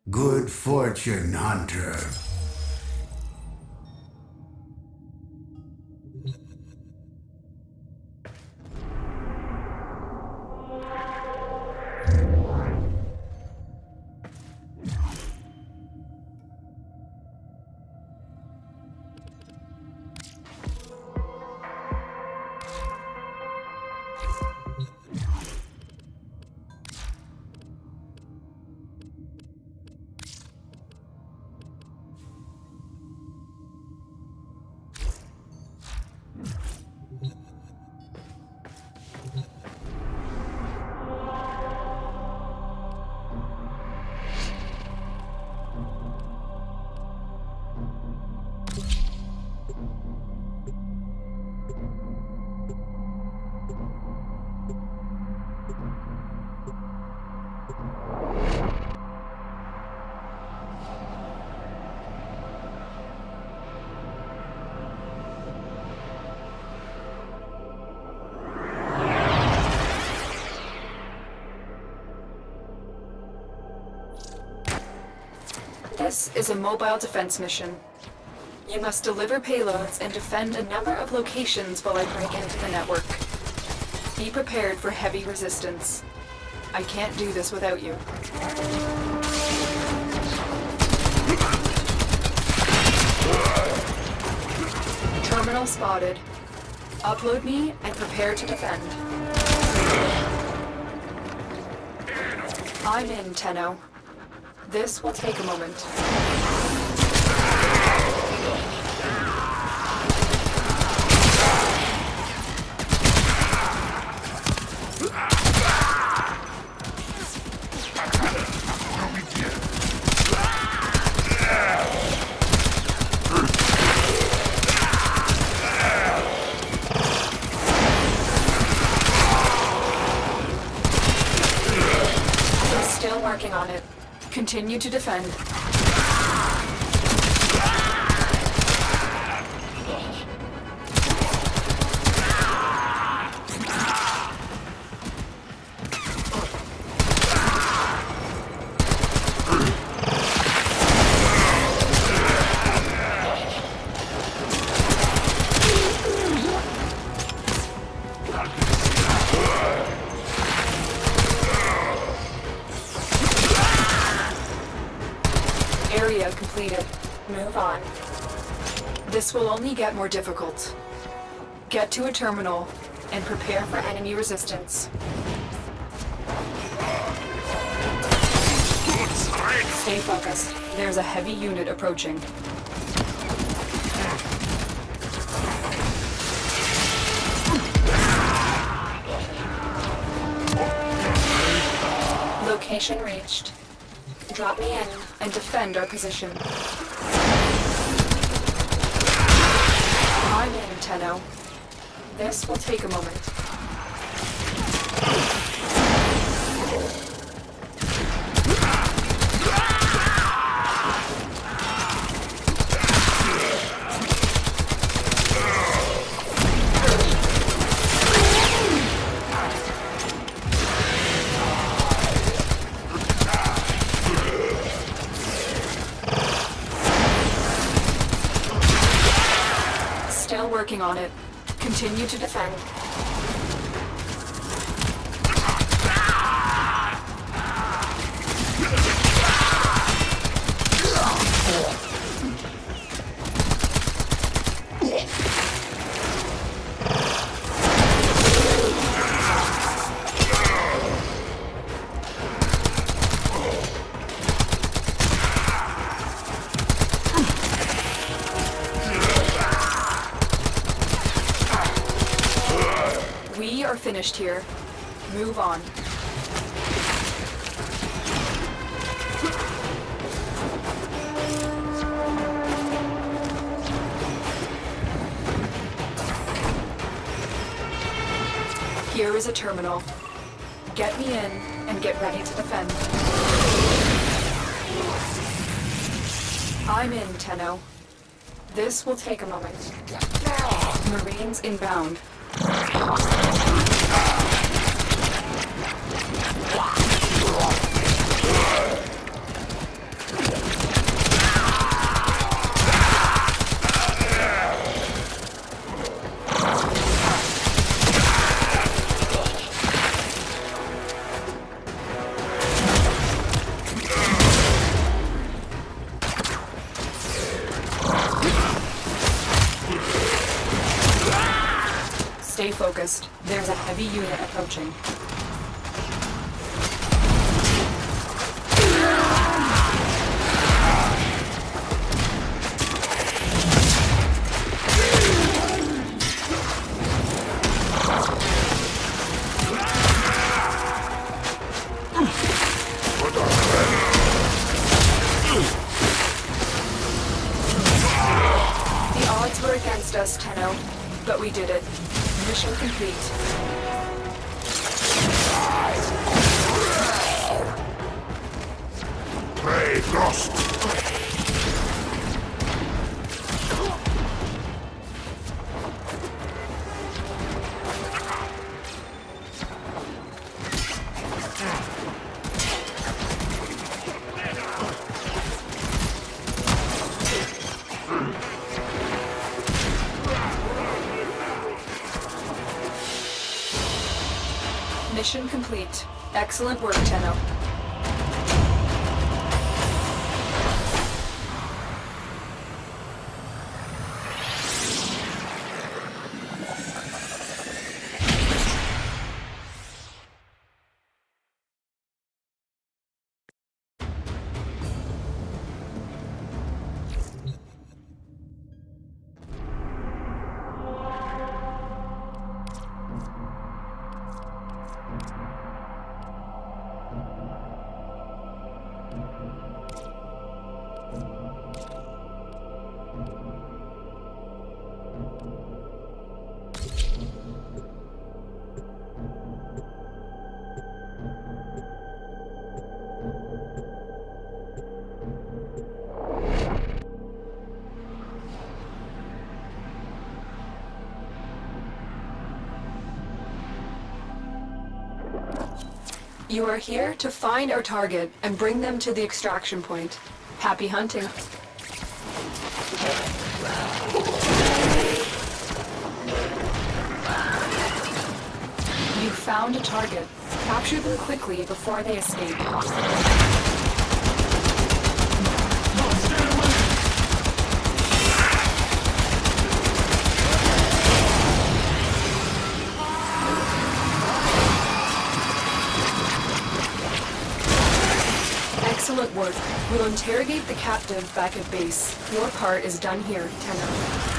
Good fortune, Hunter. This is a mobile defense mission. You must deliver payloads and defend a number of locations while I break into the network. Be prepared for heavy resistance. I can't do this without you. Terminal spotted. Upload me and prepare to defend. I'm in, Tenno. This will take a moment. I'm still working on it. Continue to defend. Area completed. Move on. This will only get more difficult. Get to a terminal and prepare for enemy resistance. Stay focused. There's a heavy unit approaching. Location reached. Drop me in and defend our position. I'm in, Tenno. This will take a moment. Still working on it. Continue to defend. We are finished here. Move on. Here is a terminal. Get me in and get ready to defend. I'm in, Tenno. This will take a moment. Marines inbound. focused. There's a heavy unit approaching. The odds were against us, Tenno, but we did it. Mission complete. Prey lost. Mission complete. Excellent work, Tenno. You are here to find our target and bring them to the extraction point. Happy hunting. You found a target. Capture them quickly before they escape. Excellent work. We'll interrogate the captive back at base. Your part is done here, Tenno.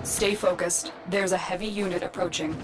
Stay focused. There's a heavy unit approaching.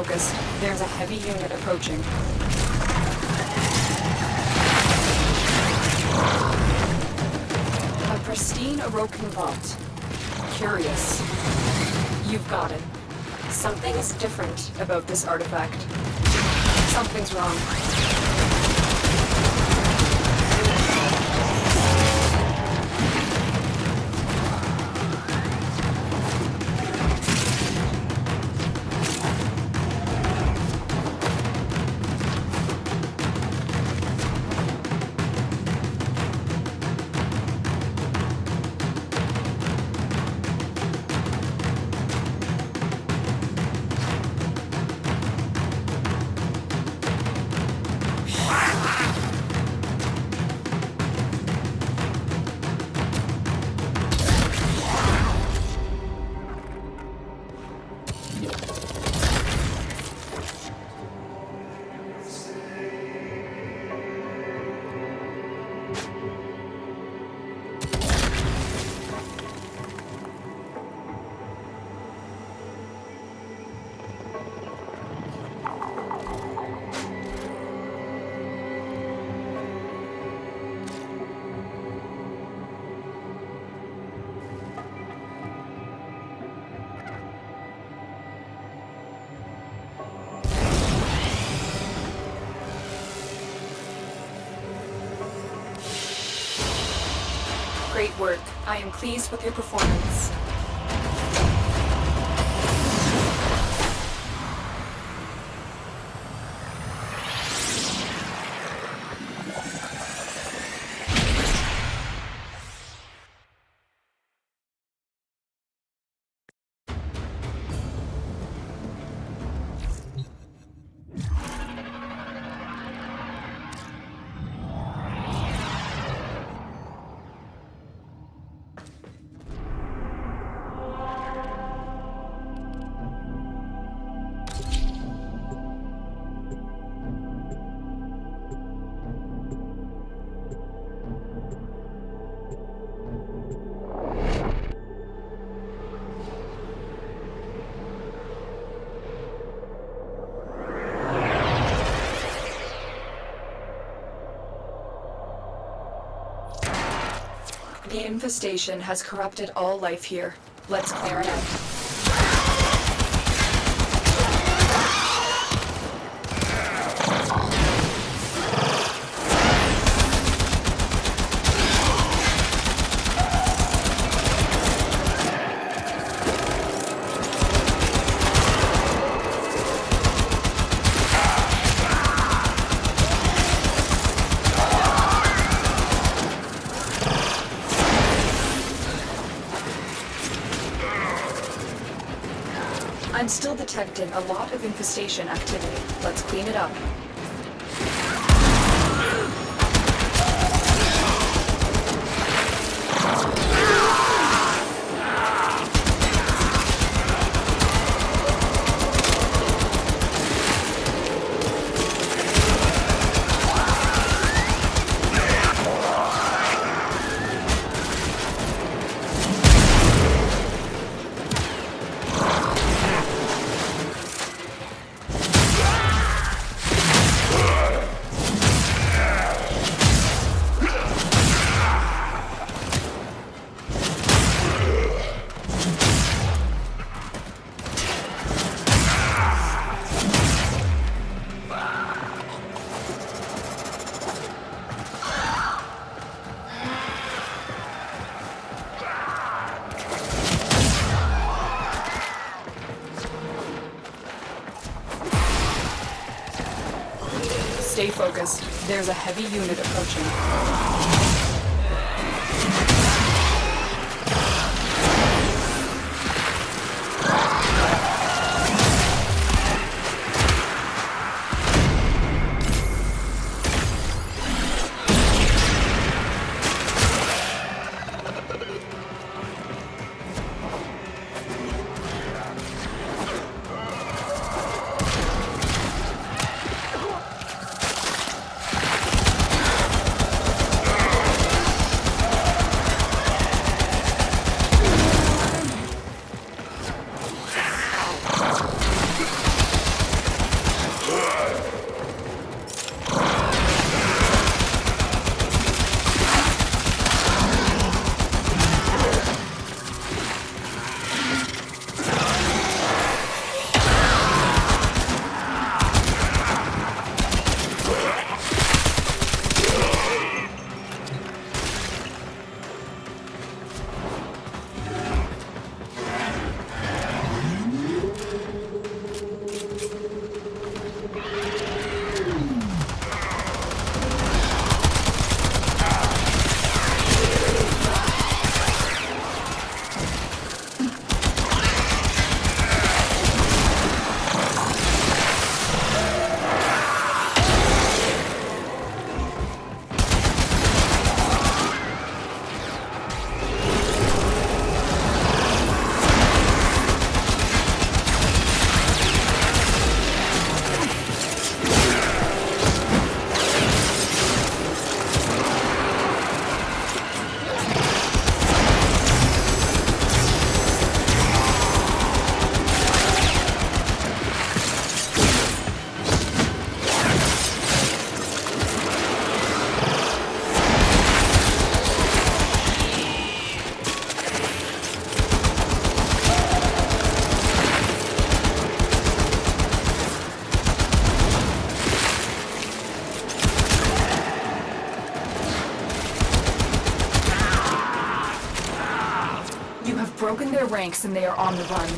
focused. There's a heavy unit approaching. A pristine Orokin vault. Curious. You've got it. Something is different about this artifact. Something's wrong. Great work. I am pleased with your performance. The infestation has corrupted all life here. Let's clear it out. I'm still detecting a lot of infestation activity. Let's clean it up. Stay focused. There's a heavy unit approaching. broken their ranks and they are on the run.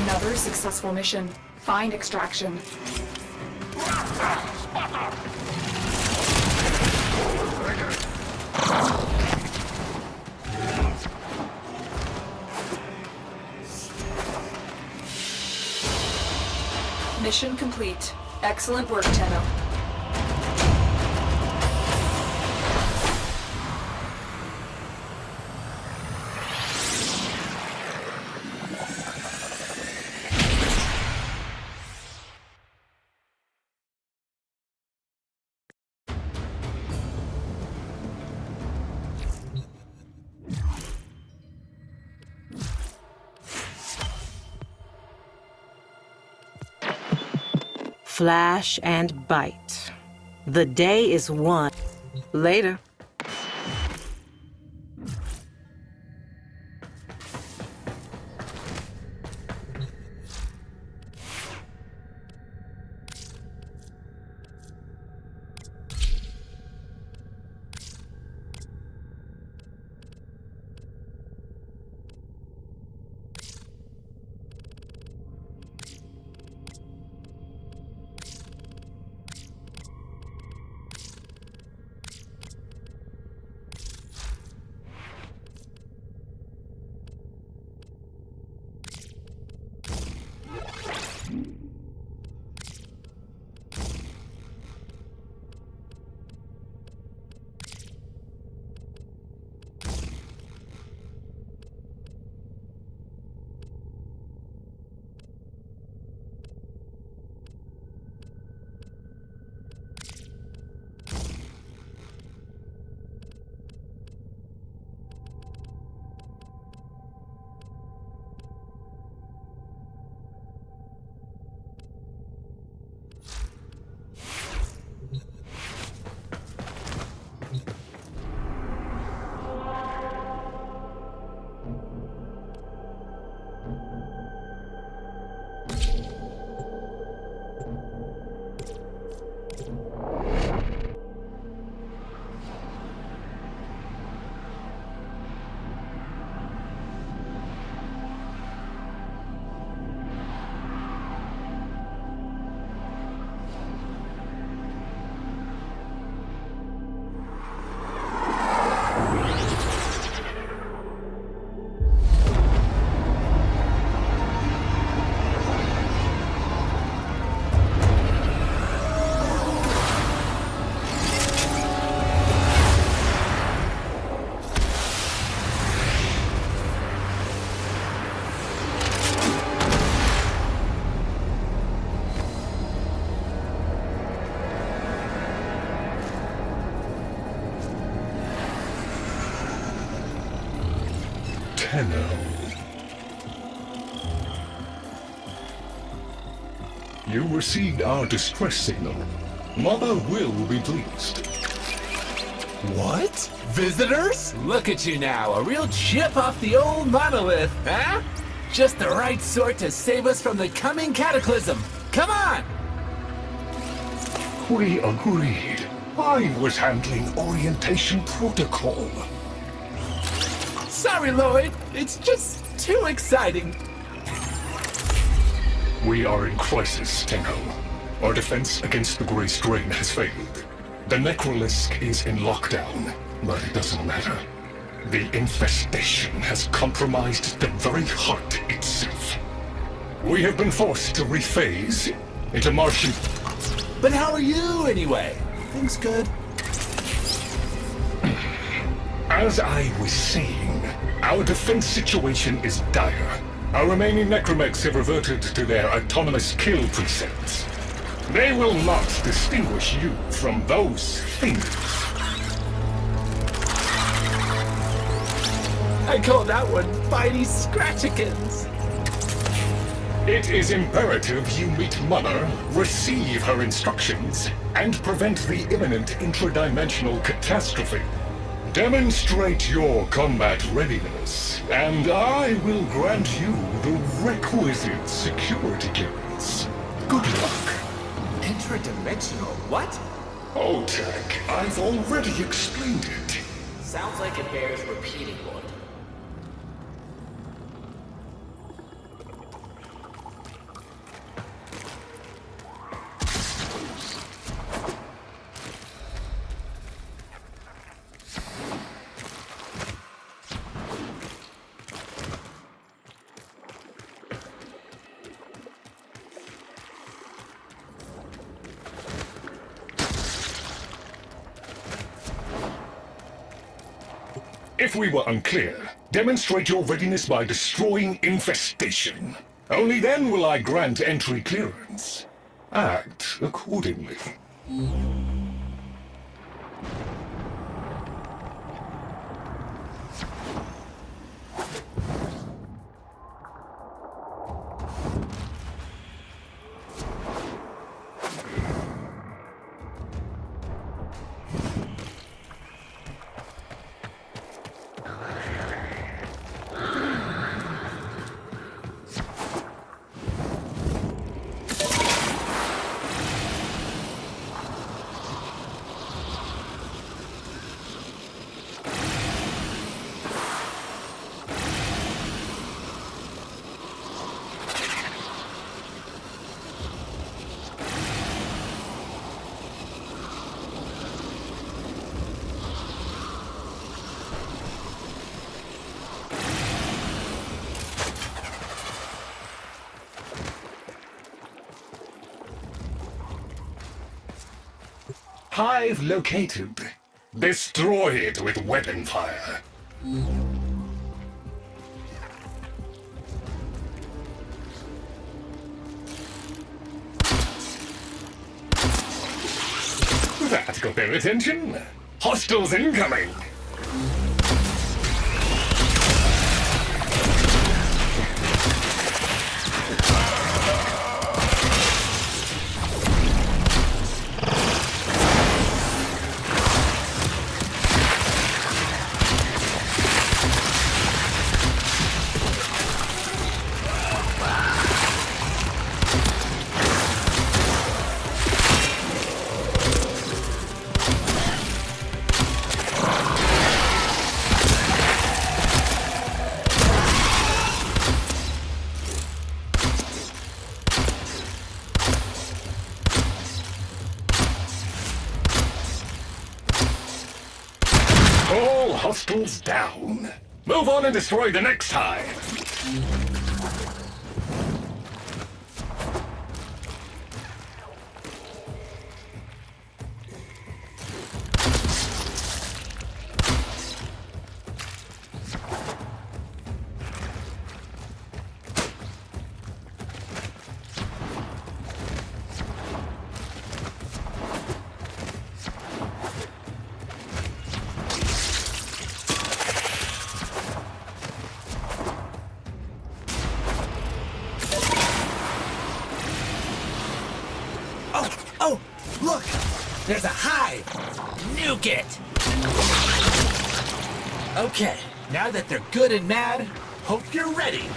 Another successful mission. Find extraction. Mission complete. Excellent work, Tenno. Flash and bite. The day is won. Later. Tenno. You received our distress signal. Mother will be pleased. What? Visitors? Look at you now, a real chip off the old monolith, huh? Just the right sort to save us from the coming cataclysm. Come on! We agreed. I was handling orientation protocol. Sorry, Lloyd. It's just too exciting. We are in crisis, Tenno. Our defense against the Grey Strain has failed. The Necrolisk is in lockdown, but it doesn't matter. The infestation has compromised the very heart itself. We have been forced to rephase into Martian... But how are you, anyway? Things good? As I was saying, our defense situation is dire. Our remaining necromechs have reverted to their autonomous kill precepts. They will not distinguish you from those things. I call that one Bitey Scratchikins. It is imperative you meet Mother, receive her instructions, and prevent the imminent intradimensional catastrophe. Demonstrate your combat readiness, and I will grant you the requisite security clearance. Good luck. Intradimensional? What? Oh, Tech, I've already explained it. Sounds like it bears repeating, Lloyd. If we were unclear, demonstrate your readiness by destroying Infestation. Only then will I grant entry clearance. Act accordingly. Hive located. Destroy it with weapon fire. That got their attention. Hostiles incoming. All hostiles down. Move on and destroy the next hive. Oh, look! There's a hive! Nuke it! Okay, now that they're good and mad, hope you're ready.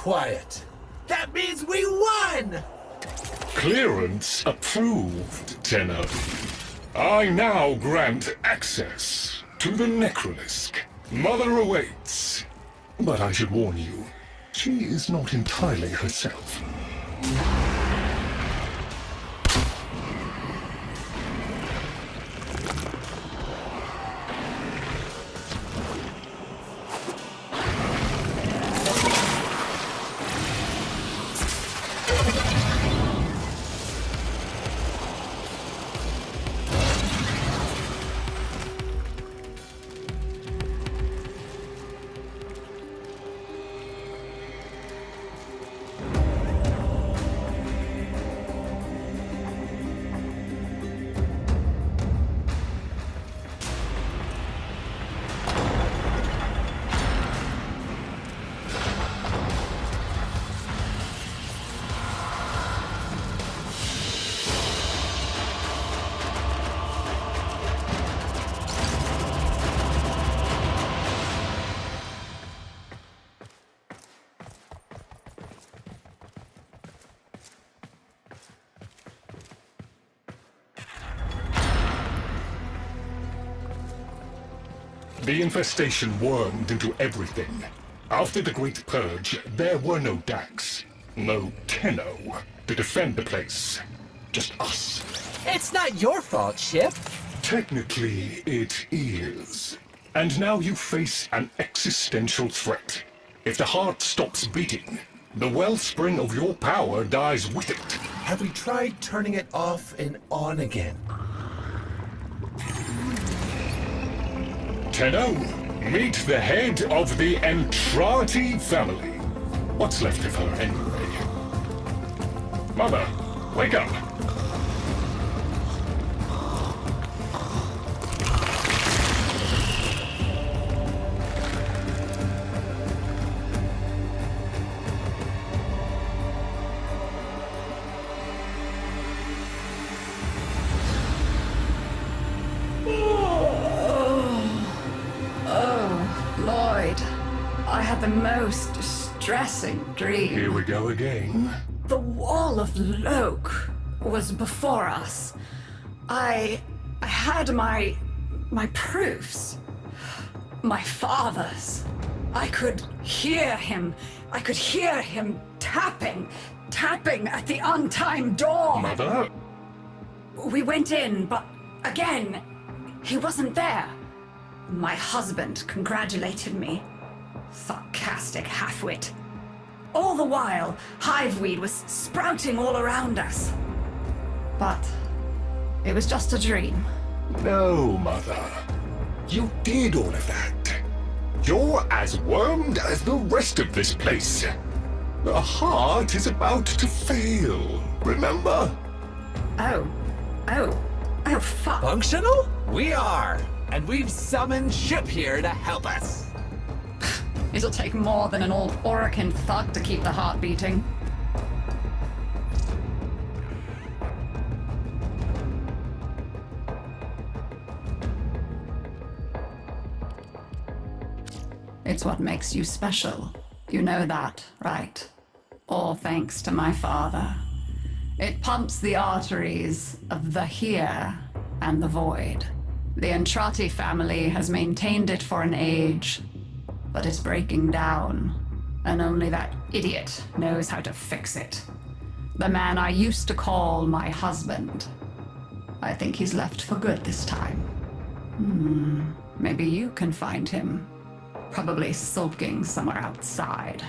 quiet. That means we won! Clearance approved, Tenno. I now grant access to the Necrolisk. Mother awaits. But I should warn you, she is not entirely herself. The infestation wormed into everything. After the Great Purge, there were no Dax, no Tenno to defend the place. Just us. It's not your fault, Chip. Technically, it is. And now you face an existential threat. If the heart stops beating, the wellspring of your power dies with it. Have we tried turning it off and on again? Tenno, meet the head of the Entrati family. What's left of her, anyway? Mother, wake up! I had the most distressing dream. Here we go again. The wall of Loke was before us. I had my proofs. My father's. I could hear him. I could hear him tapping at the untimed door. Mother? We went in, but again, he wasn't there. My husband congratulated me. Sarcastic halfwit. All the while, hiveweed was sprouting all around us. But it was just a dream. No, Mother. You did all of that. You're as wormed as the rest of this place. The heart is about to fail, remember? Oh, fuck. Functional? We are! And we've summoned Chip here to help us. It'll take more than an old Orokin thug to keep the heart beating. It's what makes you special. You know that, right? All thanks to my father. It pumps the arteries of the here and the void. The Entrati family has maintained it for an age, but it's breaking down, and only that idiot knows how to fix it. The man I used to call my husband. I think he's left for good this time. Maybe you can find him. Probably sulking somewhere outside.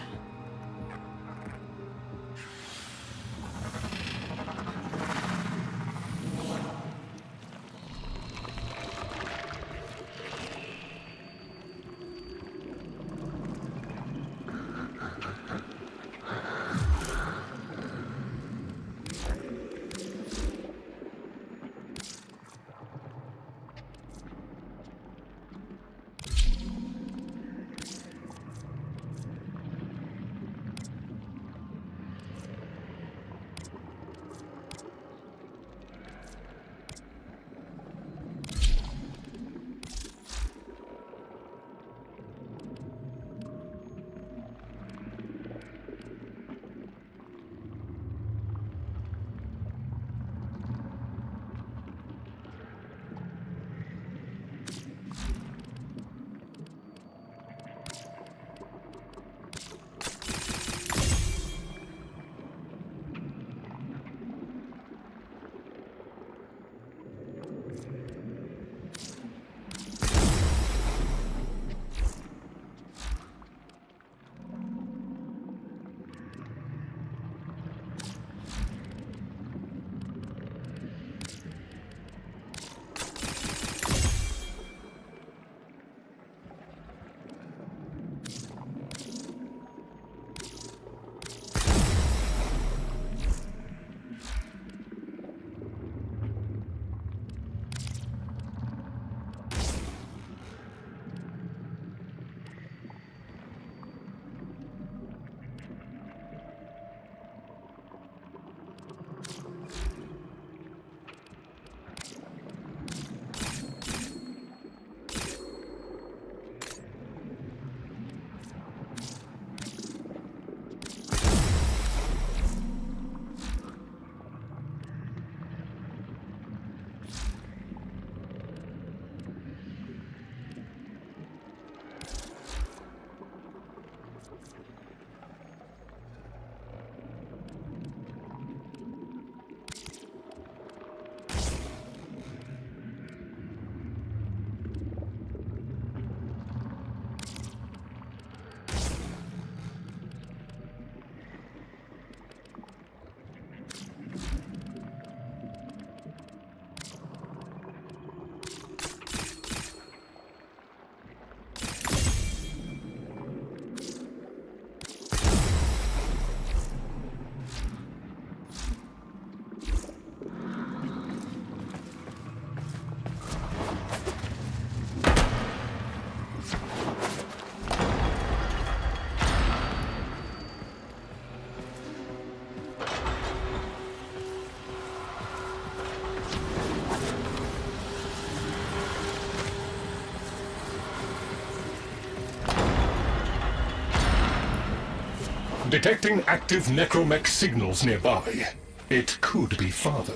detecting active necromech signals nearby. It could be Father.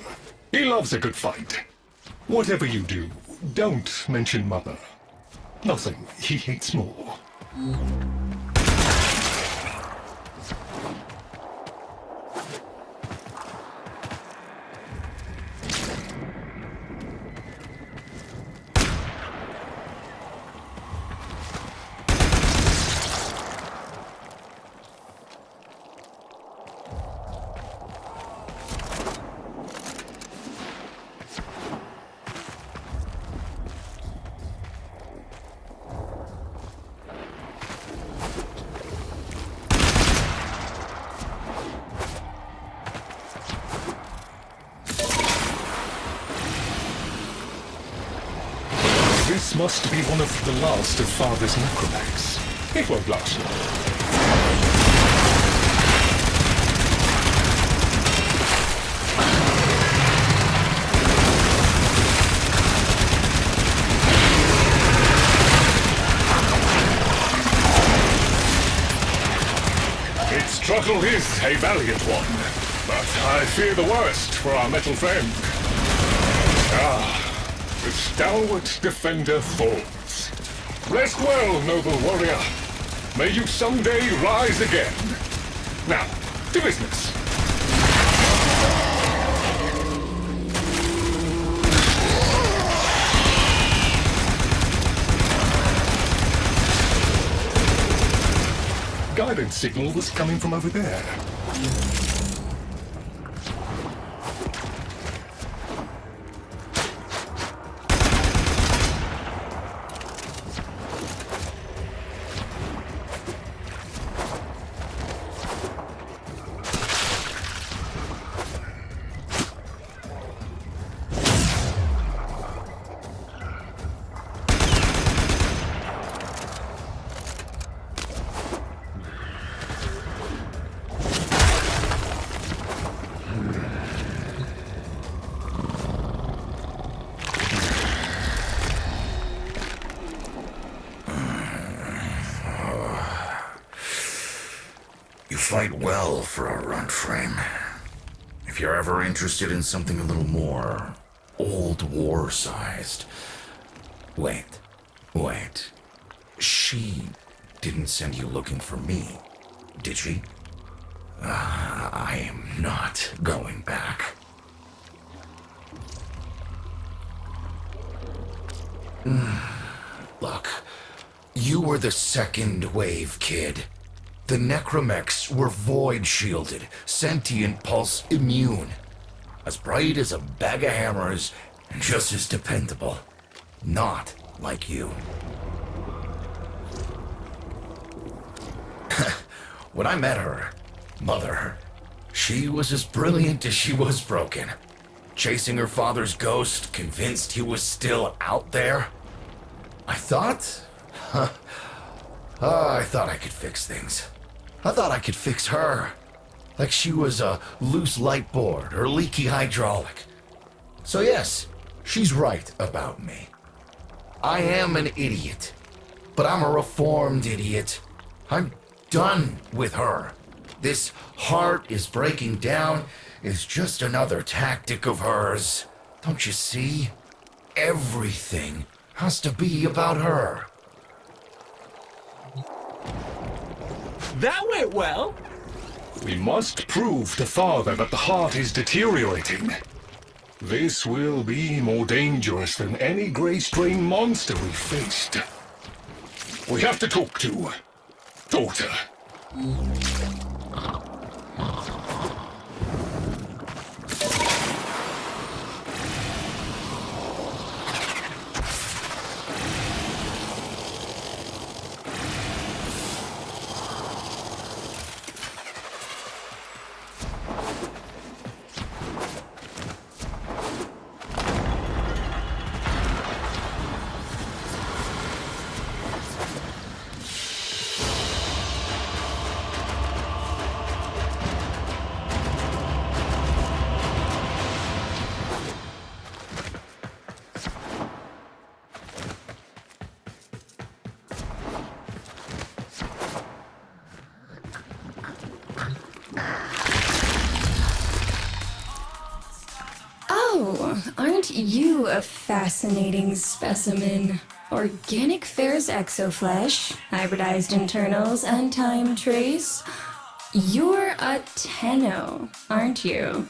He loves a good fight. Whatever you do, don't mention Mother. Nothing he hates more. This must be one of the last of Father's necromechs. It won't last long. Its struggle is a valiant one, but I fear the worst for our metal friend. The stalwart defender falls. Rest well, noble warrior. May you someday rise again. Now, to business. Guidance signal was coming from over there. You fight well for a Warframe. If you're ever interested in something a little more old war-sized... Wait. She didn't send you looking for me, did she? I am not going back. Look, you were the second wave, kid. The necromechs were void-shielded, sentient pulse immune. As bright as a bag of hammers, and just as dependable. Not like you. When I met her, Mother, she was as brilliant as she was broken. Chasing her father's ghost, convinced he was still out there. I thought I could fix things. I thought I could fix her. Like she was a loose light board or leaky hydraulic. So yes, she's right about me. I am an idiot. But I'm a reformed idiot. I'm done with her. This heart is breaking down is just another tactic of hers. Don't you see? Everything has to be about her. That went well. We must prove to Father that the heart is deteriorating. This will be more dangerous than any gray strain monster we've faced. We have to talk to daughter. aren't you a fascinating specimen? Organic ferrous exoflesh, hybridized internals, and time trace. You're a Tenno, aren't you?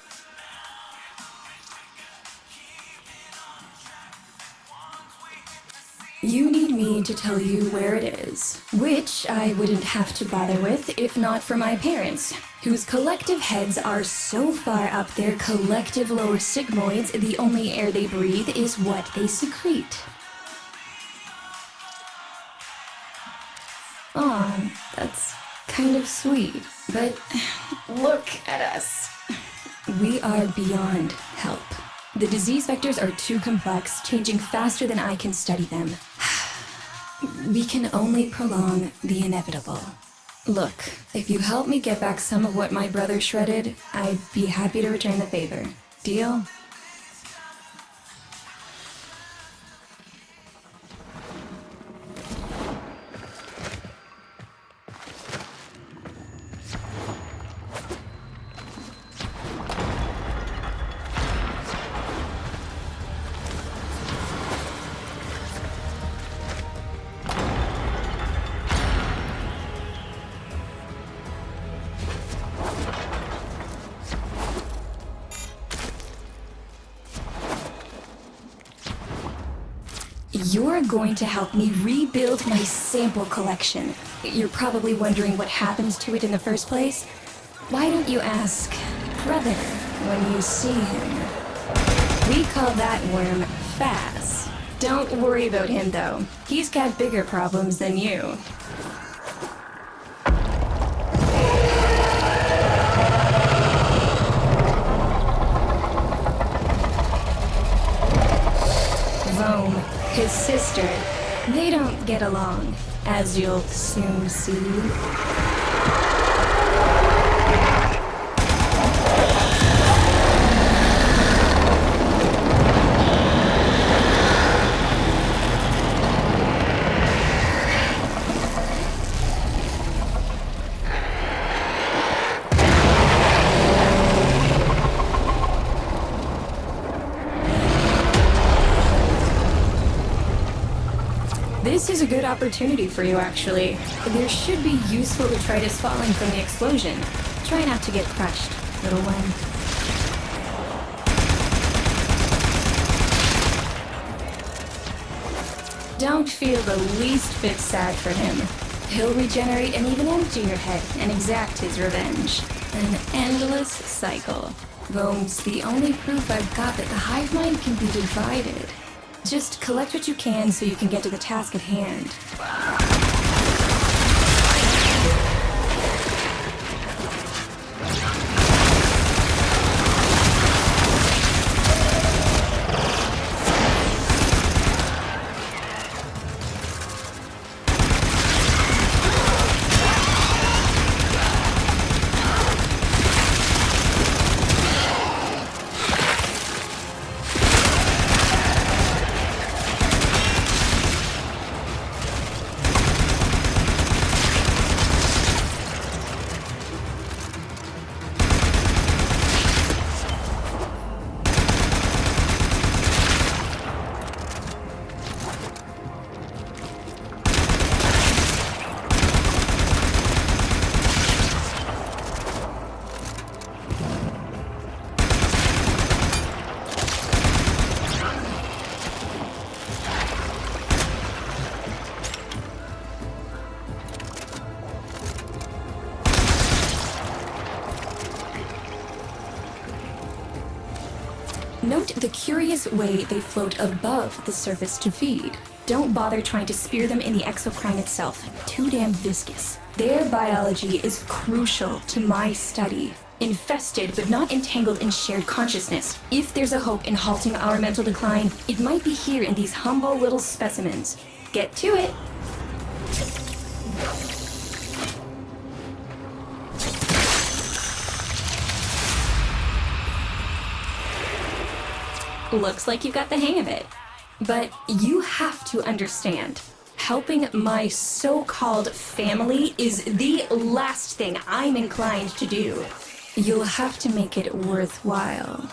You need me to tell you where it is, which I wouldn't have to bother with if not for my parents, whose collective heads are so far up their collective lower sigmoids the only air they breathe is what they secrete. Aw, that's kind of sweet, but look at us. We are beyond help. The disease vectors are too complex, changing faster than I can study them. We can only prolong the inevitable. Look, if you help me get back some of what my brother shredded, I'd be happy to return the favor. Deal? You're going to help me rebuild my sample collection. You're probably wondering what happens to it in the first place. Why don't you ask brother when you see him? We call that worm Faz. Don't worry about him though. He's got bigger problems than you. His sister, they don't get along, as you'll soon see. This is a good opportunity for you, actually. There should be useful detritus falling from the explosion. Try not to get crushed, little one. Don't feel the least bit sad for him. He'll regenerate and even empty your head and exact his revenge. An endless cycle. Though it's the only proof I've got that the hive mind can be divided. Just collect what you can so you can get to the task at hand. Note the curious way they float above the surface to feed. Don't bother trying to spear them in the exocrine itself. Too damn viscous. Their biology is crucial to my study. Infested, but not entangled in shared consciousness. If there's a hope in halting our mental decline, it might be here in these humble little specimens. Get to it! Looks like you got the hang of it. But you have to understand, helping my so-called family is the last thing I'm inclined to do. You'll have to make it worthwhile.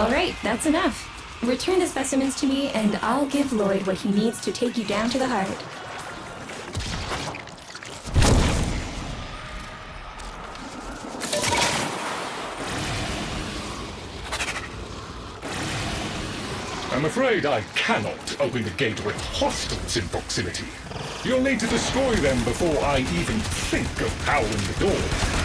All right, that's enough. Return the specimens to me, and I'll give Lloyd what he needs to take you down to the heart. I'm afraid I cannot open the gate with hostiles in proximity. You'll need to destroy them before I even think of powering the door.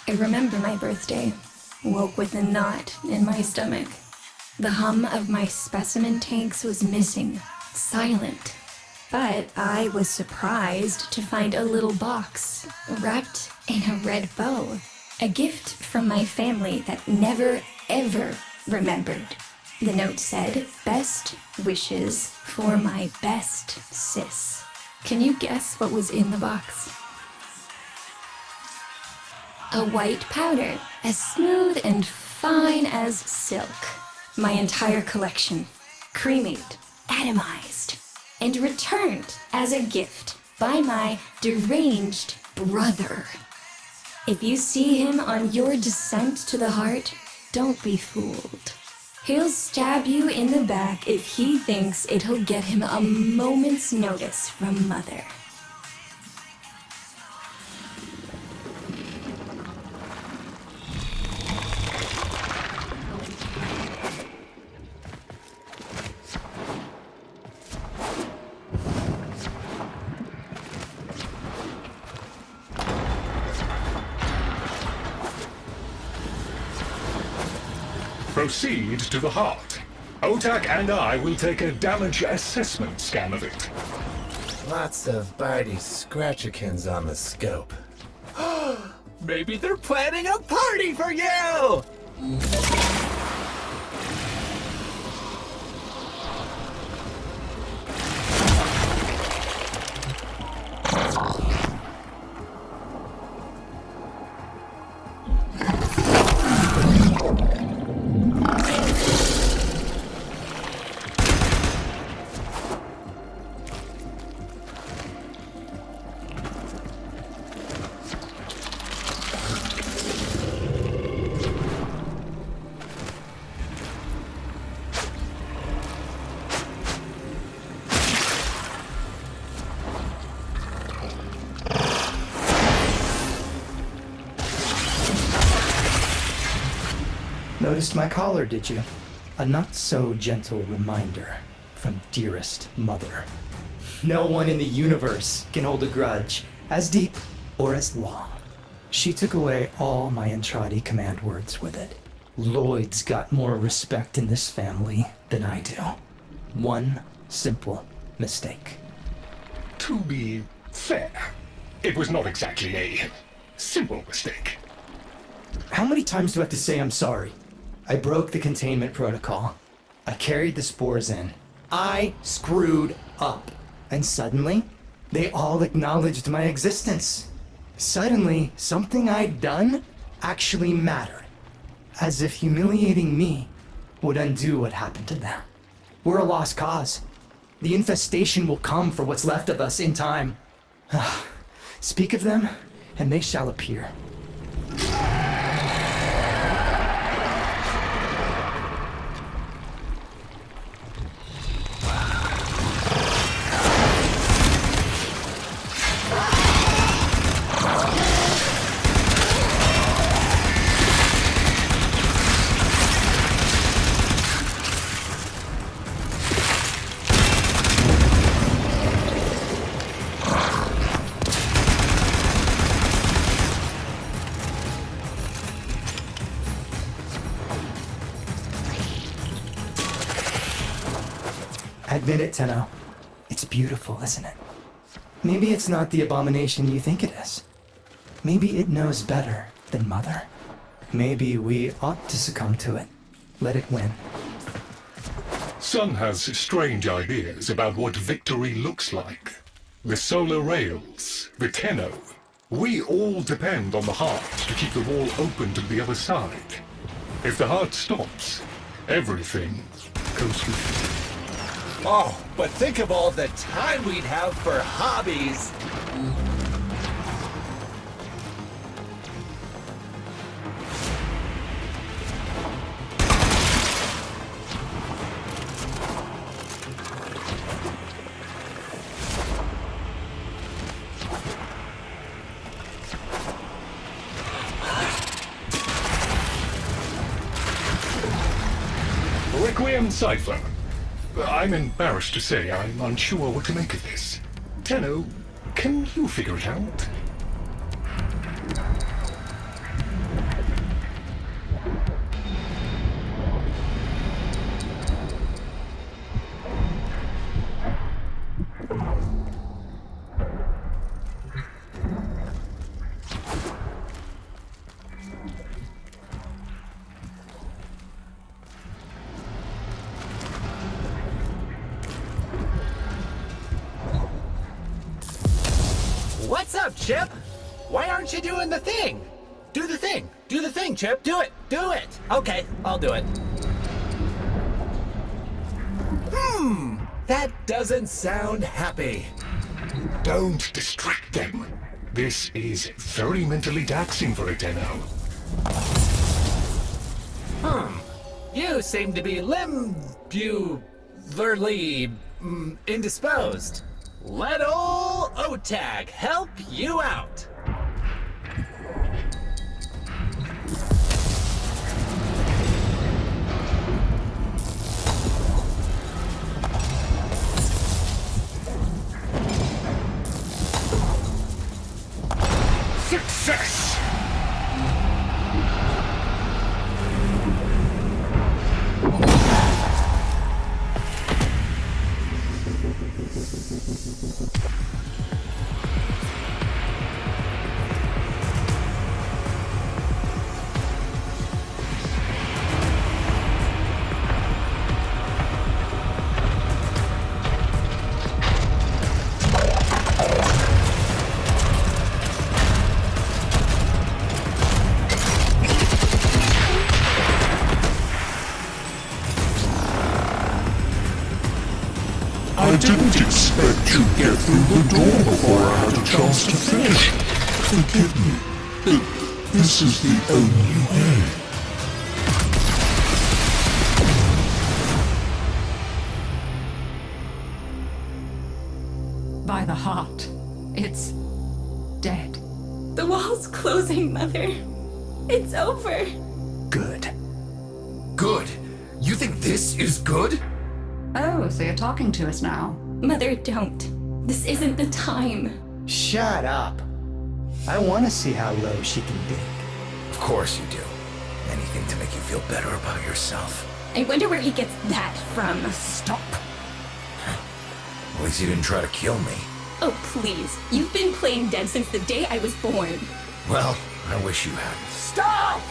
I remember my birthday. Woke with a knot in my stomach. The hum of my specimen tanks was missing, silent. But I was surprised to find a little box wrapped in a red bow. A gift from my family that never, ever remembered. The note said, "Best wishes for my best sis." Can you guess what was in the box? A white powder, as smooth and fine as silk. My entire collection, cremated, atomized, and returned as a gift by my deranged brother. If you see him on your descent to the heart, don't be fooled. He'll stab you in the back if he thinks it'll get him a moment's notice from Mother. Proceed to the heart. Otak and I will take a damage assessment scan of it. Lots of Barty Scratchikins on the scope. Maybe they're planning a party for you! Noticed my collar, did you? A not-so-gentle reminder from dearest mother. No one in the universe can hold a grudge as deep or as long. She took away all my Entradi command words with it. Lloyd's got more respect in this family than I do. One simple mistake. To be fair, it was not exactly a simple mistake. How many times do I have to say I'm sorry? I broke the containment protocol. I carried the spores in. I screwed up. And suddenly, they all acknowledged my existence. Suddenly, something I'd done actually mattered. As if humiliating me would undo what happened to them. We're a lost cause. The infestation will come for what's left of us in time. Speak of them, and they shall appear. Admit it, Tenno. It's beautiful, isn't it? Maybe it's not the abomination you think it is. Maybe it knows better than Mother. Maybe we ought to succumb to it. Let it win. Sun has strange ideas about what victory looks like. The solar rails, the Tenno. We all depend on the heart to keep the wall open to the other side. If the heart stops, everything goes through. Oh, but think of all the time we'd have for hobbies. Requiem Cipher. I'm embarrassed to say I'm unsure what to make of this. Tenno, can you figure it out? What's up, Chip? Why aren't you doing the thing? Do the thing. Do the thing, Chip. Do it. Do it. Okay, I'll do it. That doesn't sound happy. Don't distract them. This is very mentally taxing for a Tenno. You seem to be indisposed. Let ol' OTAG help you out. Success! I didn't expect to get through the door before I had a chance to finish. Forgive me, but this is the only way. By the heart, it's dead. The wall's closing, Mother. It's over. Good. Good? You think this is good? Oh, so you're talking to us now. Mother, don't. This isn't the time. Shut up. I want to see how low she can dig. Of course you do. Anything to make you feel better about yourself. I wonder where he gets that from. Stop. At least you didn't try to kill me. Oh, please. You've been playing dead since the day I was born. Well, I wish you hadn't. Stop!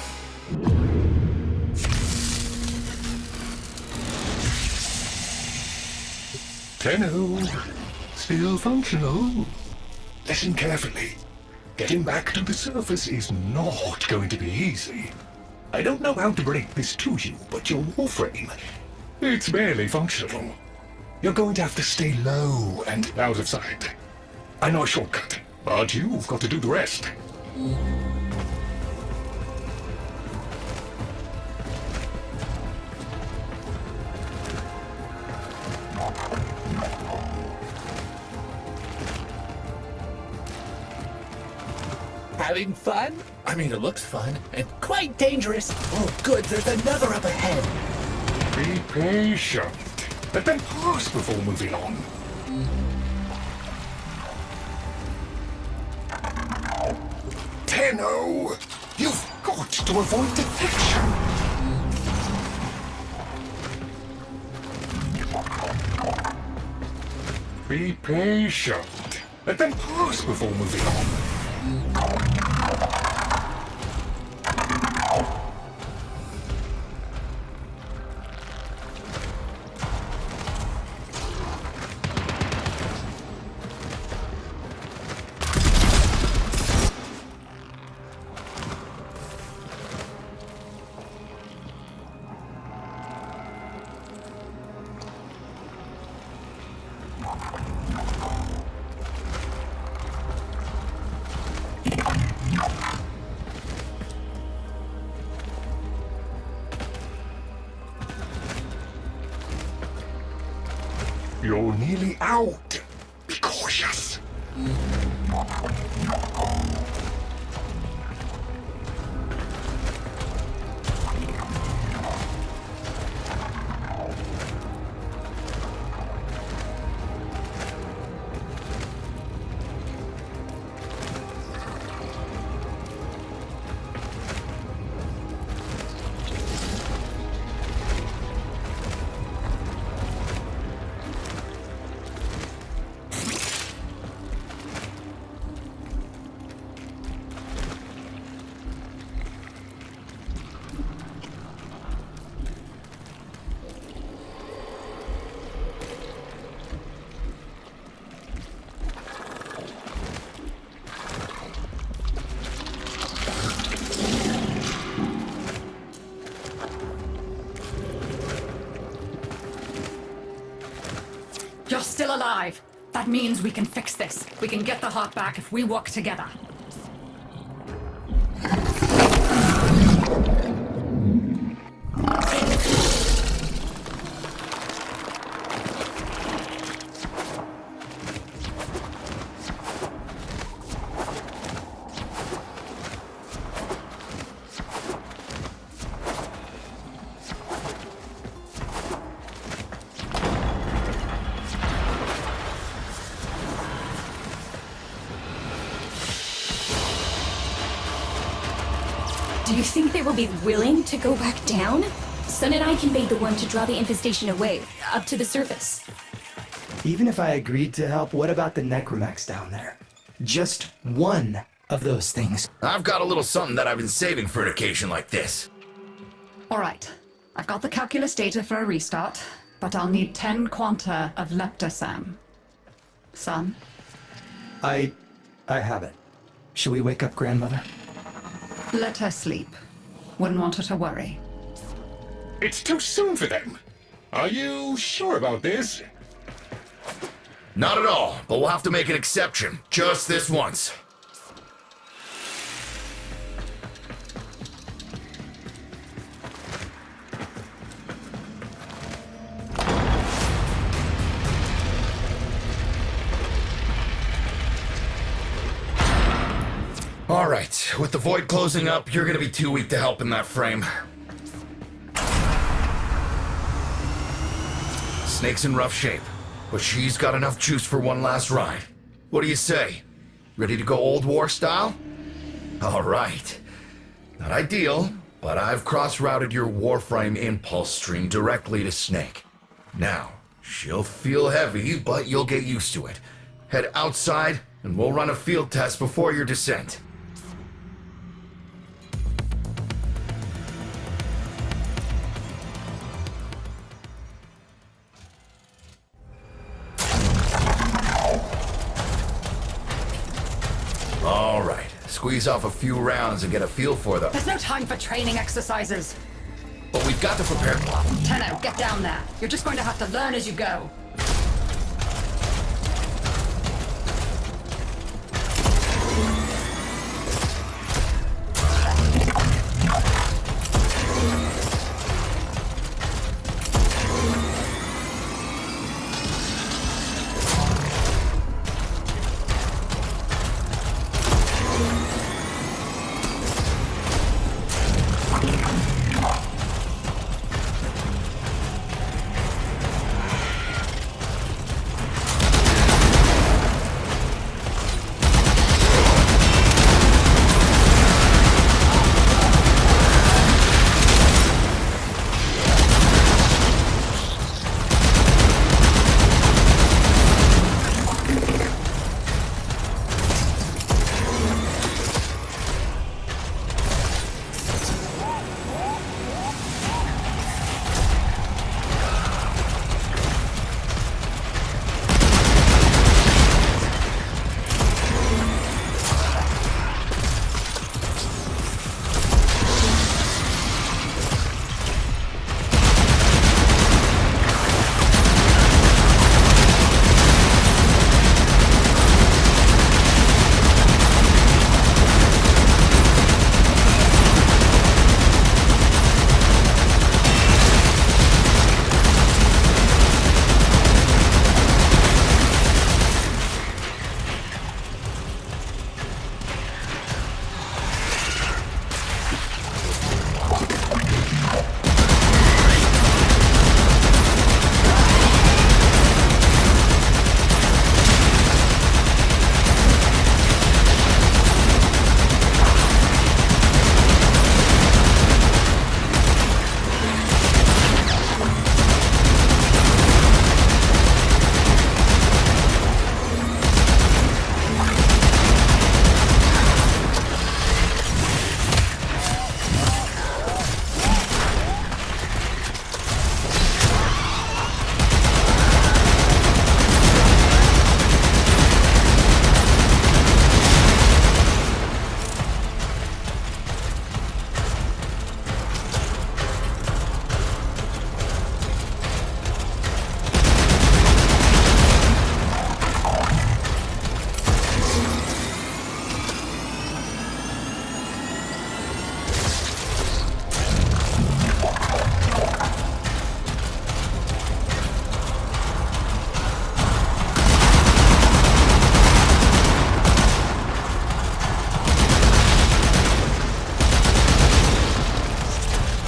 Tenno, still functional. Listen carefully. Getting back to the surface is not going to be easy. I don't know how to break this to you, but your Warframe, it's barely functional. You're going to have to stay low and out of sight. I know a shortcut, but you've got to do the rest. Having fun? I mean, it looks fun and quite dangerous. Oh, good, there's another up ahead. Be patient. Let them pass before moving on. Tenno, you've got to avoid detection. Be patient. Let them pass before moving on. You're nearly out. Be cautious. You're still alive. That means we can fix this. We can get the heart back if we work together. Do you think they will be willing to go back down? Sun and I can be the one to draw the infestation away, up to the surface. Even if I agreed to help, what about the necromechs down there? Just one of those things. I've got a little something that I've been saving for an occasion like this. All right. I've got the calculus data for a restart, but I'll need 10 quanta of leptosam. Son? I have it. Shall we wake up grandmother? Let her sleep. Wouldn't want her to worry. It's too soon for them. Are you sure about this? Not at all, but we'll have to make an exception. Just this once. All right, with the void closing up, you're gonna be too weak to help in that frame. Snake's in rough shape, but she's got enough juice for one last ride. What do you say? Ready to go old war style? All right. Not ideal, but I've cross-routed your Warframe impulse stream directly to Snake. Now, she'll feel heavy, but you'll get used to it. Head outside, and we'll run a field test before your descent. All right, squeeze off a few rounds and get a feel for them. There's no time for training exercises. But we've got to prepare. Tenno, get down there. You're just going to have to learn as you go.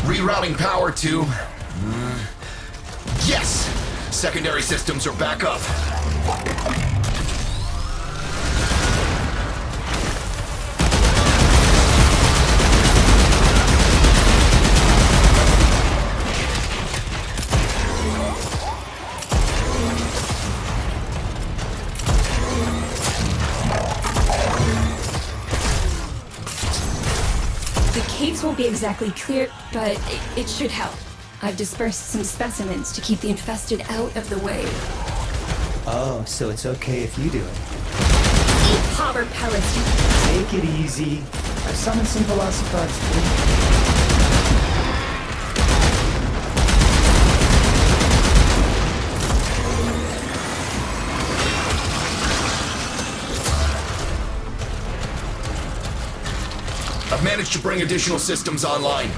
Rerouting power to... Yes! Secondary systems are back up. The caves won't be exactly clear, but it should help. I've dispersed some specimens to keep the infested out of the way. Oh, so it's okay if you do it. Eat popper pellets. Take it easy. I've summoned some velocipods too. I've managed to bring additional systems online.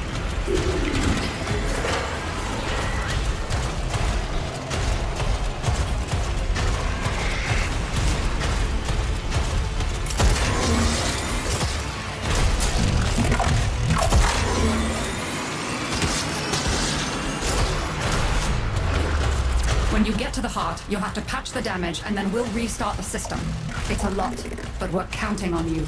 When you get to the heart, you'll have to patch the damage, and then we'll restart the system. It's a lot, but we're counting on you.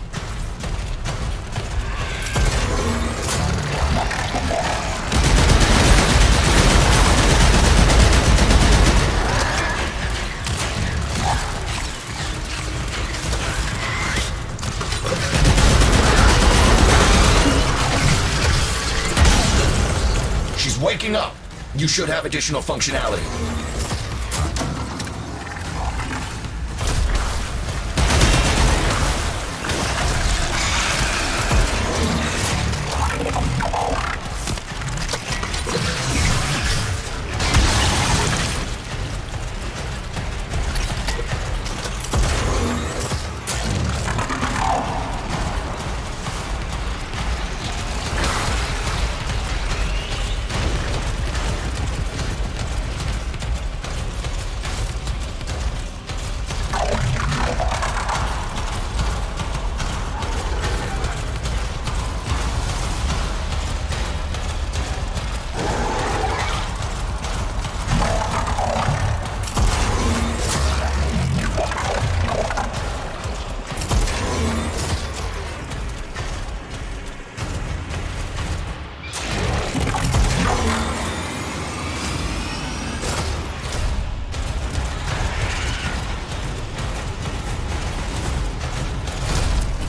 breaking up. You should have additional functionality.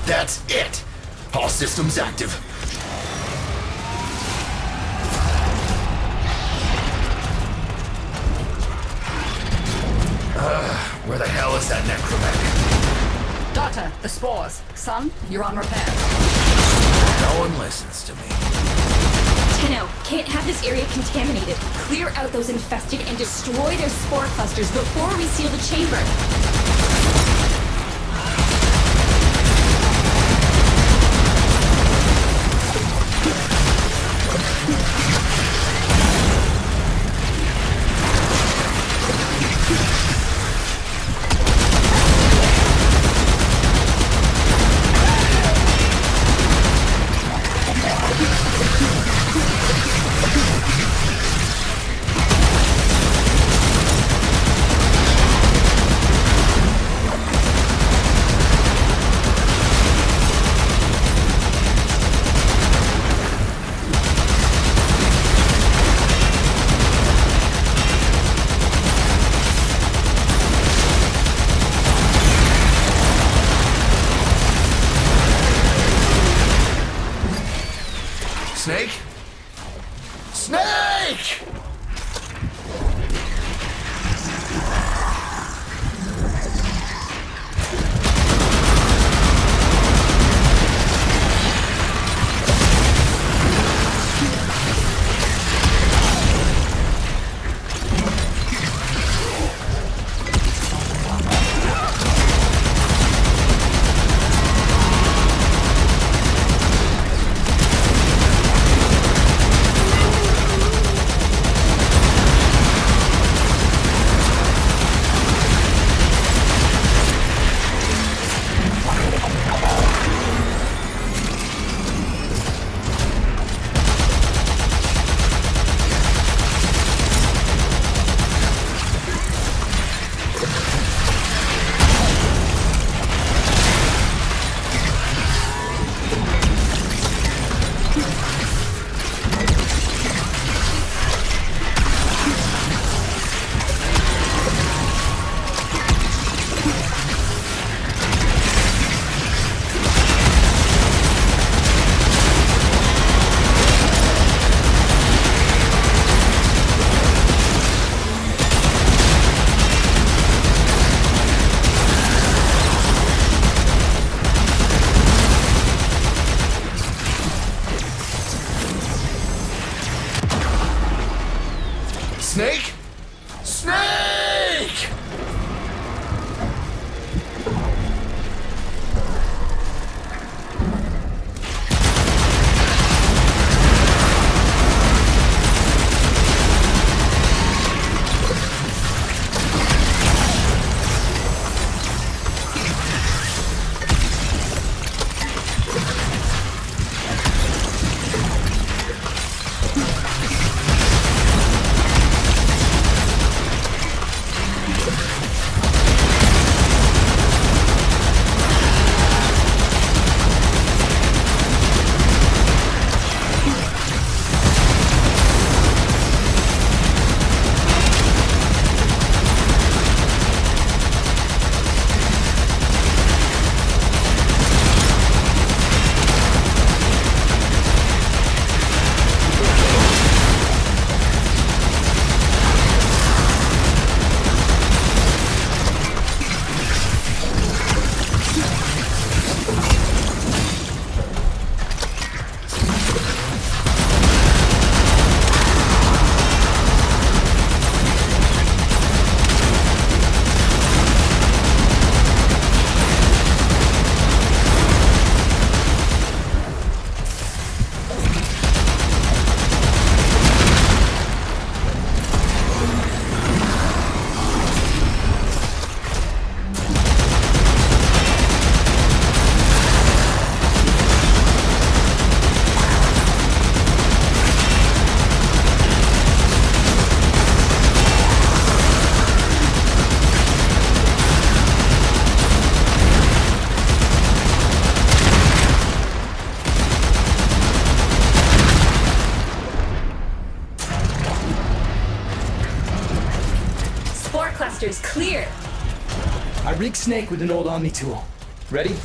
That's it! All systems active. Where the hell is that necromantic? Doctor, the spores. Son, you're on repair. No one listens to me. Tenno, can't have this area contaminated. Clear out those infested and destroy their spore clusters before we seal the chamber. Snake? Snake! Snake? Snake! clusters clear. I rigged Snake with an old Omni tool. Ready?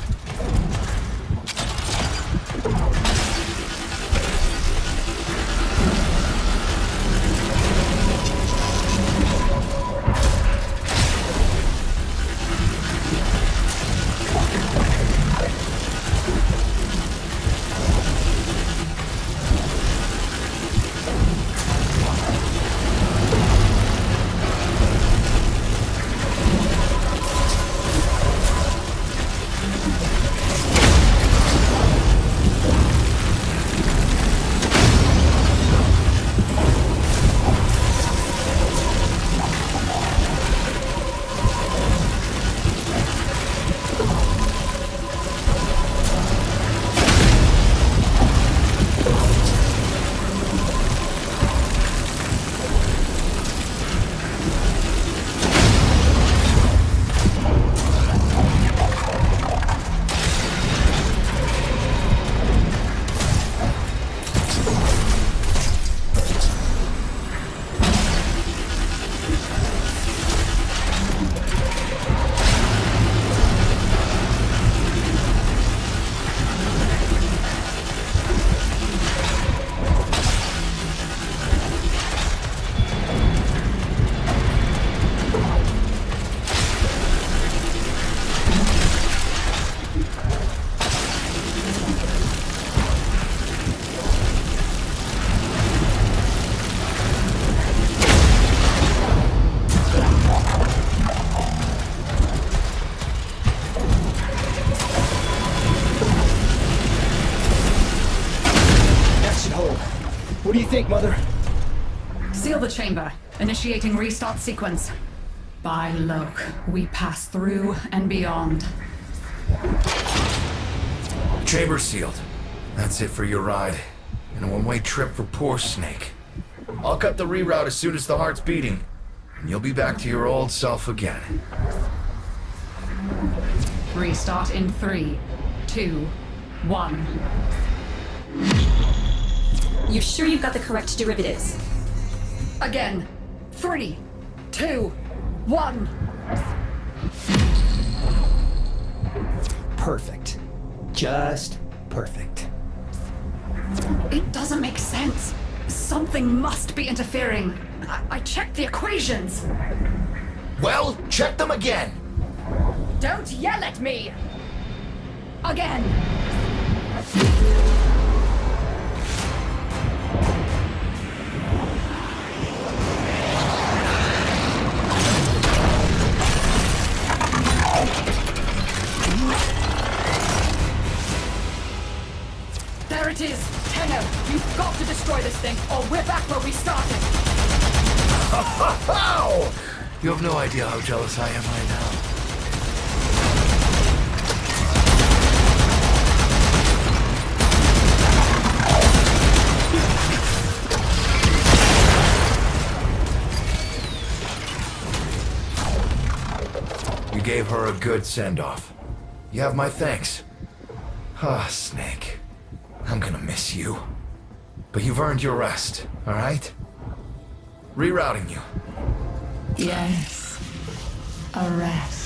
What do you think, Mother? Seal the chamber. Initiating restart sequence. By Loke, we pass through and beyond. Chamber sealed. That's it for your ride. And a one-way trip for poor Snake. I'll cut the reroute as soon as the heart's beating. And you'll be back to your old self again. Restart in 3, 2, 1. You sure you've got the correct derivatives? Again. 3, 2, 1. Perfect. Just perfect. It doesn't make sense. Something must be interfering. I checked the equations. Well, check them again! Don't yell at me! Again! There it is! Tenno, you've got to destroy this thing, or we're back where we started! How? You have no idea how jealous I am right now. You gave her a good send-off. You have my thanks. Ah, Snake. I'm gonna miss you. But you've earned your rest, alright? Rerouting you. Yes. A rest.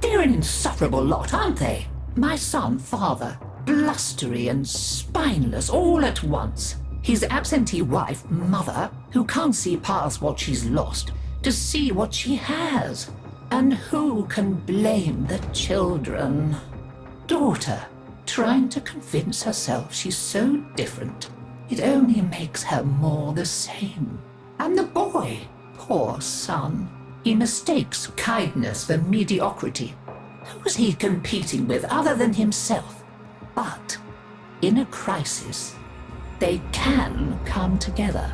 They're an insufferable lot, aren't they? My son, father, blustery and spineless all at once. His absentee wife, mother, who can't see past what she's lost to see what she has. And who can blame the children? Daughter, trying to convince herself she's so different. It only makes her more the same. And the boy, poor son. He mistakes kindness for mediocrity. Who's he competing with other than himself? But in a crisis, They can come together.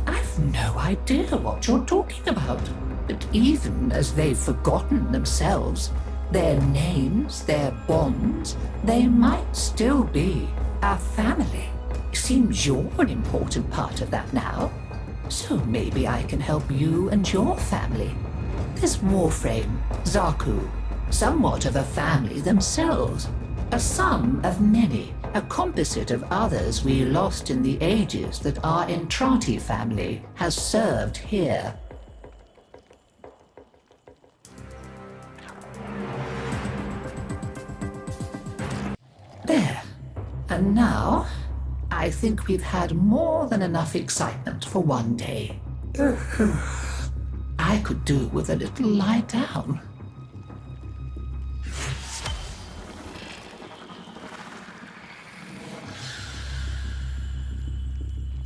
I've no idea what you're talking about. But even as they've forgotten themselves, their names, their bonds, they might still be a family. Seems you're an important part of that now. So maybe I can help you and your family. There's Warframe, Zaku, somewhat of a family themselves. A sum of many, a composite of others we lost in the ages that our Entrati family has served here. There. And now, I think we've had more than enough excitement for one day. I could do with a little lie down.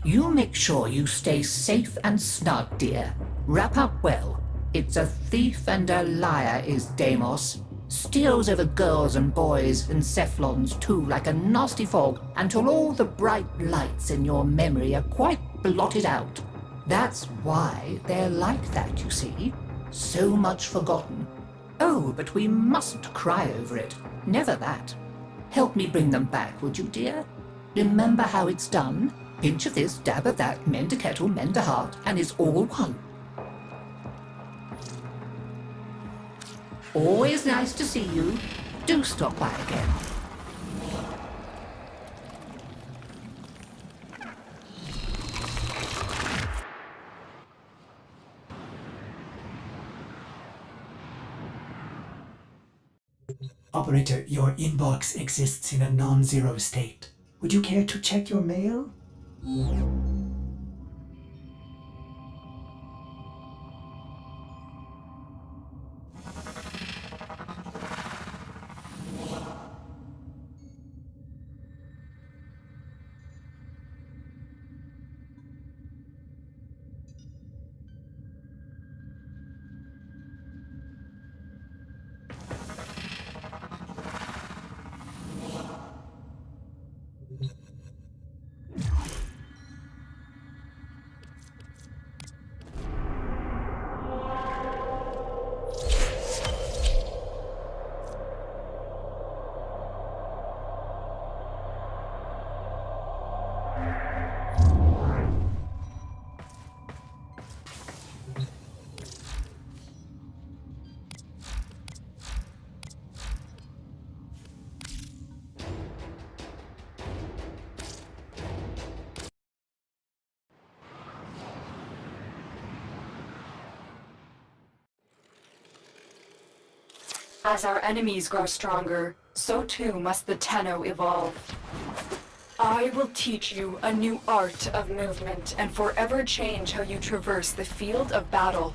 You make sure you stay safe and snug, dear. Wrap up well. It's a thief and a liar is Deimos. Steals over girls and boys and Cephalons too like a nasty fog until all the bright lights in your memory are quite blotted out. That's why they're like that, you see. So much forgotten. Oh, but we mustn't cry over it. Never that. Help me bring them back, would you, dear? Remember how it's done? Pinch of this, dab of that, mend a kettle, mend a heart, and it's all one. Always nice to see you. Do stop by again. Operator, your inbox exists in a non-zero state. Would you care to check your mail? As our enemies grow stronger, so too must the Tenno evolve. I will teach you a new art of movement and forever change how you traverse the field of battle.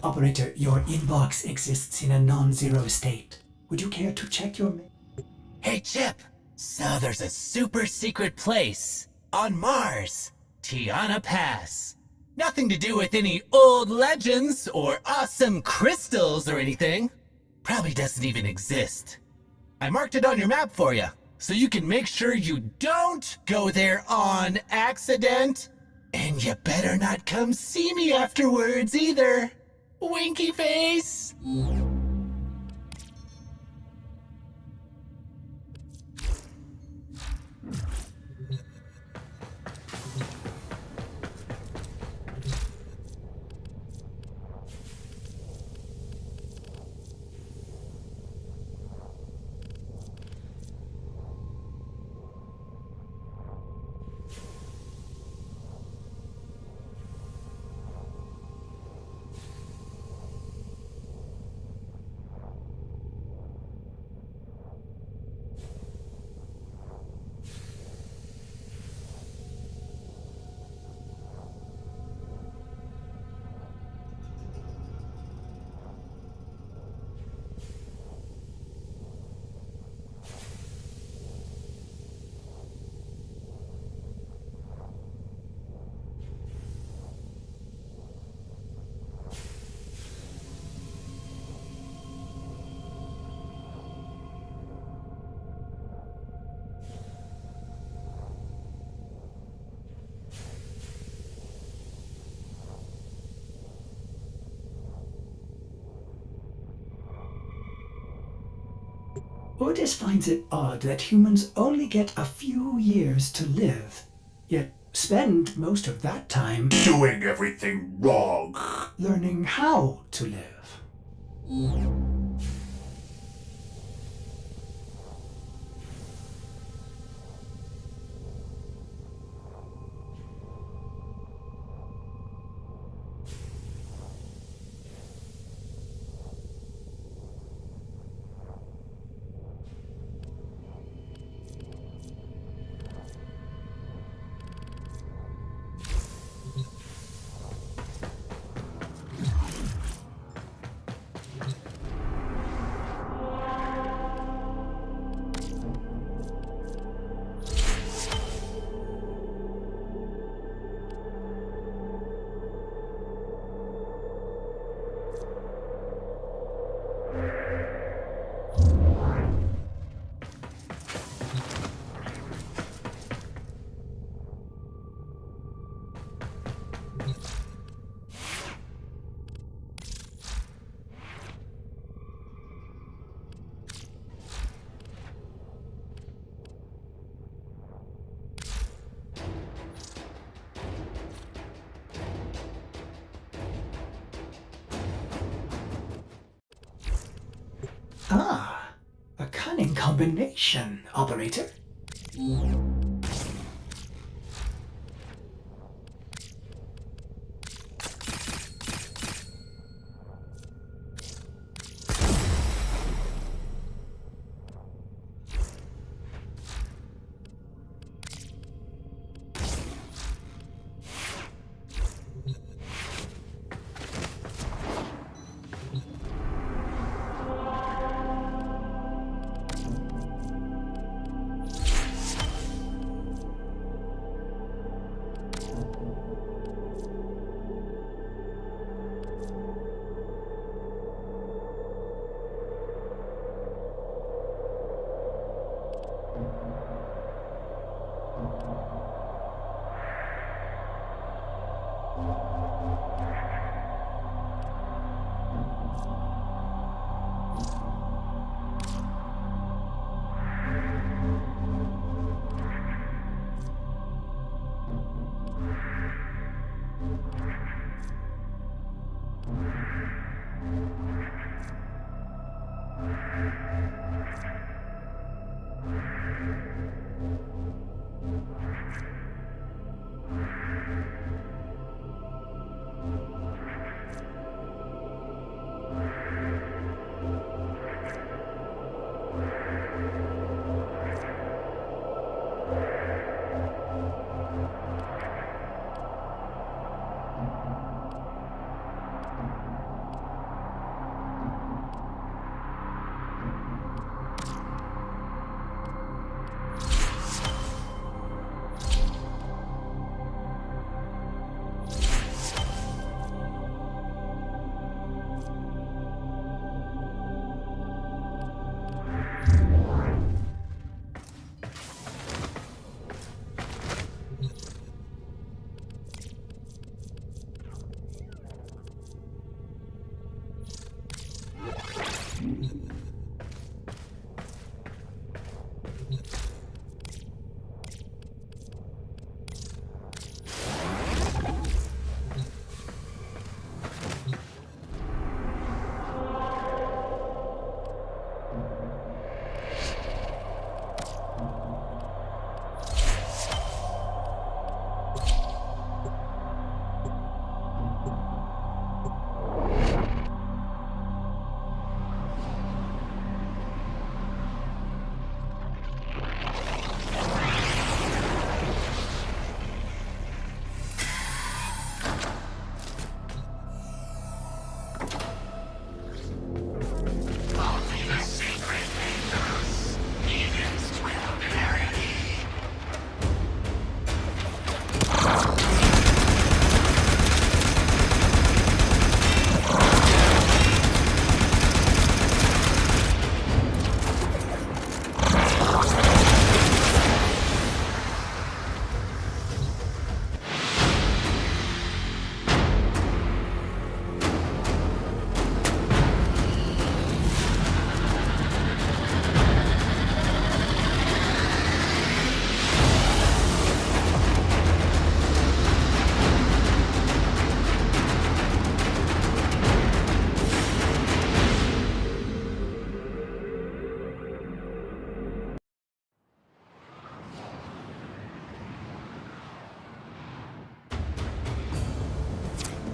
Operator, your inbox exists in a non-zero state. Would you care to check your mail? Hey, Chip. So there's a super secret place on Mars, Tiana Pass. Nothing to do with any old legends or awesome crystals or anything. Probably doesn't even exist. I marked it on your map for you, so you can make sure you don't go there on accident. And you better not come see me afterwards either. Winky face! Otis finds it odd that humans only get a few years to live, yet spend most of that time Doing everything wrong. learning how to live. Ah, a cunning combination, Operator.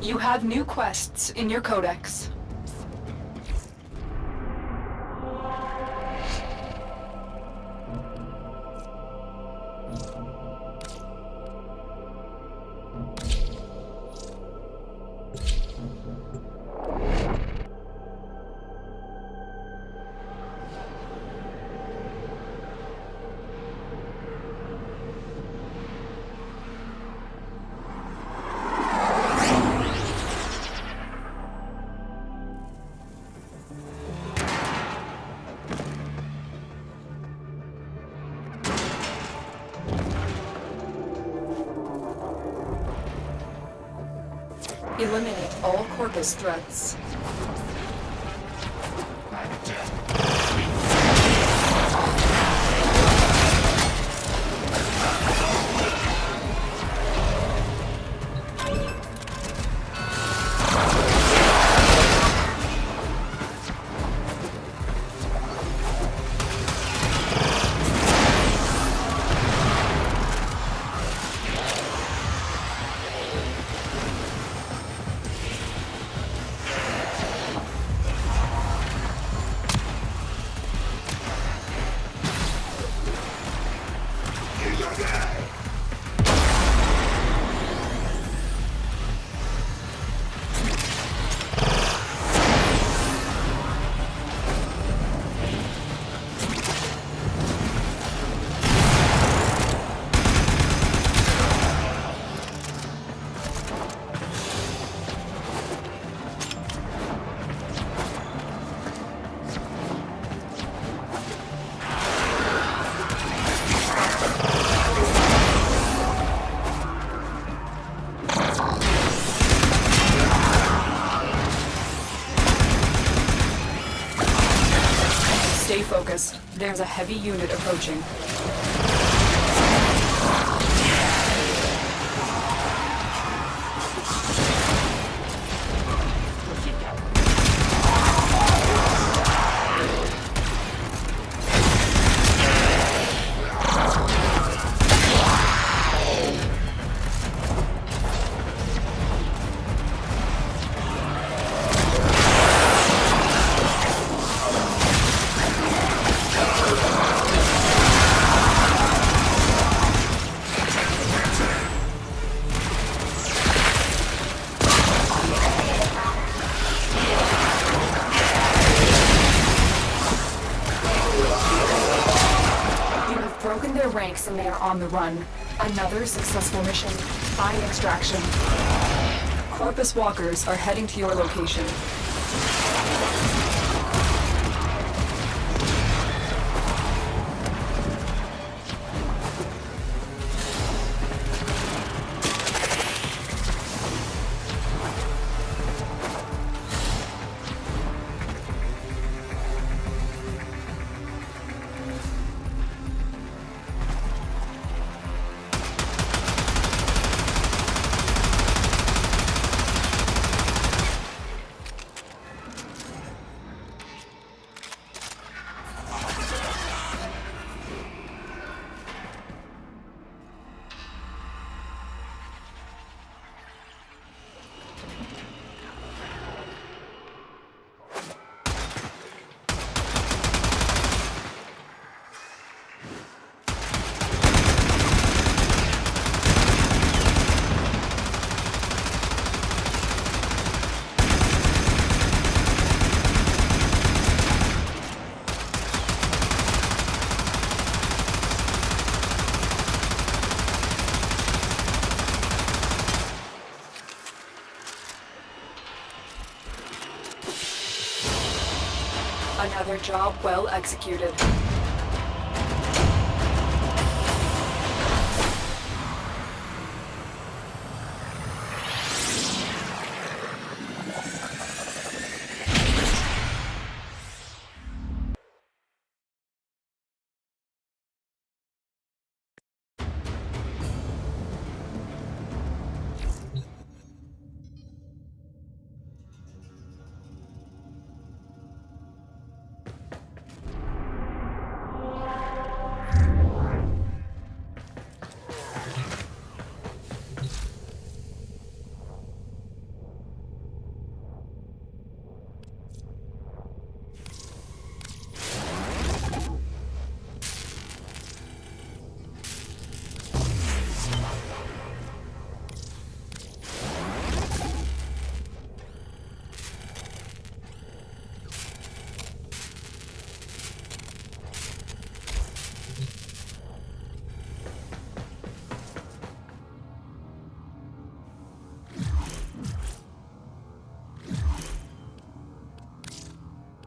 You have new quests in your codex. Eliminate all Corpus threats. Stay focused. There's a heavy unit approaching. Their ranks and they are on the run. Another successful mission. Find extraction. Corpus walkers are heading to your location. Another job well executed.